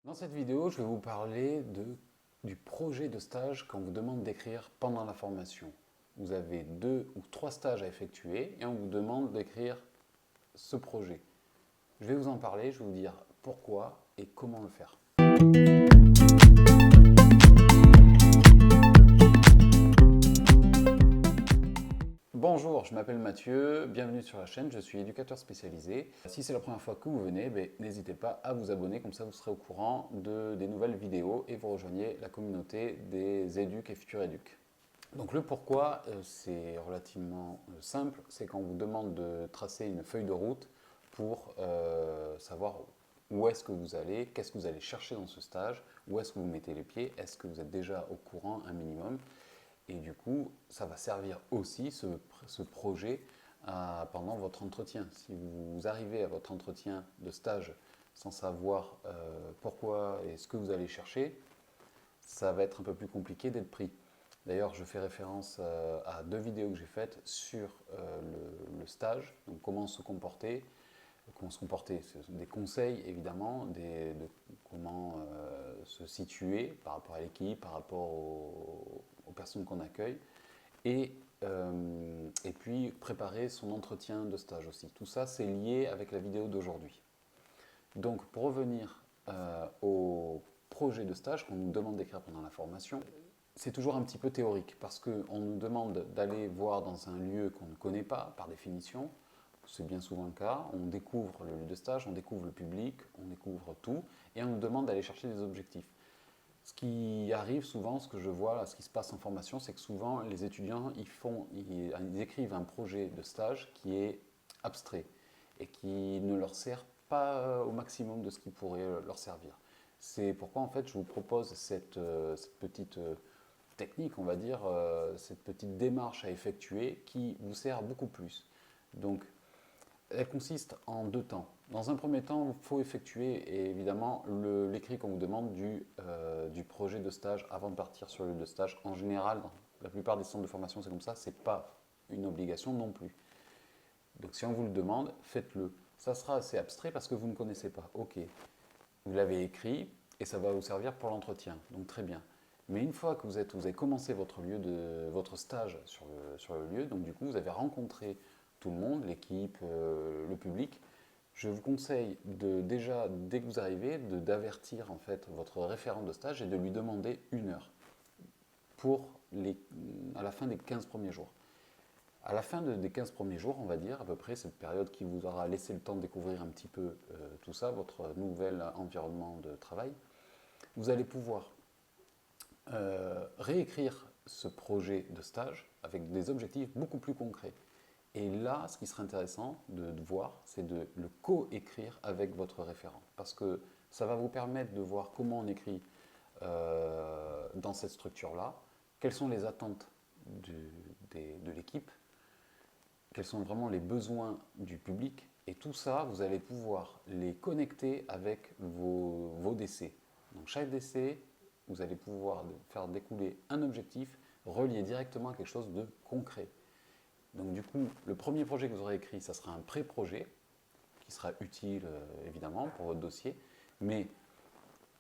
Dans cette vidéo, je vais vous parler du projet de stage qu'on vous demande d'écrire pendant la formation. Vous avez 2 ou 3 stages à effectuer et on vous demande d'écrire ce projet. Je vais vous en parler, je vais vous dire pourquoi et comment le faire. Bonjour, je m'appelle Mathieu, bienvenue sur la chaîne, je suis éducateur spécialisé. Si c'est la première fois que vous venez, n'hésitez pas à vous abonner, comme ça vous serez au courant des nouvelles vidéos et vous rejoignez la communauté des éducs et futurs éducs. Donc le pourquoi, c'est relativement simple, c'est qu'on vous demande de tracer une feuille de route pour savoir où est-ce que vous allez, qu'est-ce que vous allez chercher dans ce stage, où est-ce que vous mettez les pieds, est-ce que vous êtes déjà au courant un minimum. Et du coup, ça va servir aussi, ce projet, pendant votre entretien. Si vous arrivez à votre entretien de stage sans savoir pourquoi et ce que vous allez chercher, ça va être un peu plus compliqué d'être pris. D'ailleurs, je fais référence à 2 vidéos que j'ai faites sur le stage, donc comment se comporter. Comment se comporter, des conseils évidemment, de comment se situer par rapport à l'équipe, par rapport aux personnes qu'on accueille, et puis préparer son entretien de stage aussi. Tout ça, c'est lié avec la vidéo d'aujourd'hui. Donc, pour revenir au projet de stage qu'on nous demande d'écrire pendant la formation, c'est toujours un petit peu théorique parce qu'on nous demande d'aller voir dans un lieu qu'on ne connaît pas, par définition. C'est bien souvent le cas. On découvre le lieu de stage, on découvre le public, on découvre tout et on nous demande d'aller chercher des objectifs. Ce qui arrive souvent, ce que je vois, ce qui se passe en formation, c'est que souvent les étudiants ils écrivent un projet de stage qui est abstrait et qui ne leur sert pas au maximum de ce qui pourrait leur servir. C'est pourquoi en fait je vous propose cette petite technique, on va dire, cette petite démarche à effectuer qui vous sert beaucoup plus. Donc elle consiste en 2 temps. Dans un premier temps, il faut effectuer évidemment l'écrit qu'on vous demande du projet de stage avant de partir sur le lieu de stage. En général, dans la plupart des centres de formation, c'est comme ça, ce n'est pas une obligation non plus. Donc si on vous le demande, faites-le. Ça sera assez abstrait parce que vous ne connaissez pas. Ok, vous l'avez écrit et ça va vous servir pour l'entretien, donc très bien. Mais une fois que vous avez commencé votre stage sur le lieu, donc du coup vous avez rencontré tout le monde, l'équipe, le public, je vous conseille déjà, dès que vous arrivez, d'avertir en fait votre référent de stage et de lui demander 1 heure à la fin des 15 premiers jours. À la fin des 15 premiers jours, on va dire, à peu près, cette période qui vous aura laissé le temps de découvrir un petit peu tout ça, votre nouvel environnement de travail, vous allez pouvoir réécrire ce projet de stage avec des objectifs beaucoup plus concrets. Et là, ce qui serait intéressant de voir, c'est de le co-écrire avec votre référent. Parce que ça va vous permettre de voir comment on écrit dans cette structure-là, quelles sont les attentes de l'équipe, quels sont vraiment les besoins du public. Et tout ça, vous allez pouvoir les connecter avec vos décès. Donc chaque décès, vous allez pouvoir faire découler un objectif relié directement à quelque chose de concret. Donc du coup, le premier projet que vous aurez écrit, ça sera un pré-projet, qui sera utile évidemment pour votre dossier, mais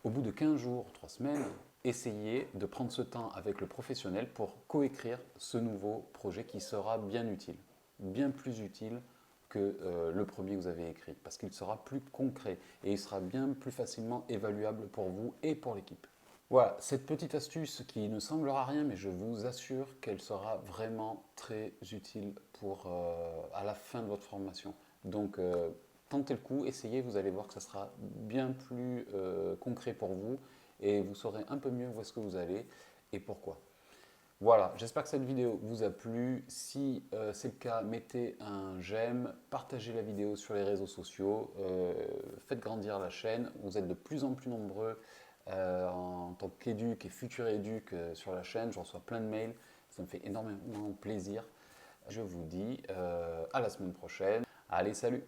au bout de 15 jours, 3 semaines, essayez de prendre ce temps avec le professionnel pour coécrire ce nouveau projet qui sera bien utile, bien plus utile que le premier que vous avez écrit, parce qu'il sera plus concret et il sera bien plus facilement évaluable pour vous et pour l'équipe. Voilà, cette petite astuce qui ne semblera rien, mais je vous assure qu'elle sera vraiment très utile à la fin de votre formation. Donc, tentez le coup, essayez, vous allez voir que ça sera bien plus concret pour vous et vous saurez un peu mieux où est-ce que vous allez et pourquoi. Voilà, j'espère que cette vidéo vous a plu. Si c'est le cas, mettez un j'aime, partagez la vidéo sur les réseaux sociaux, faites grandir la chaîne. Vous êtes de plus en plus nombreux en tant qu'éduc et futur éduc sur la chaîne. Je reçois plein de mails, ça me fait énormément plaisir. Je vous dis à la semaine prochaine. Allez, salut!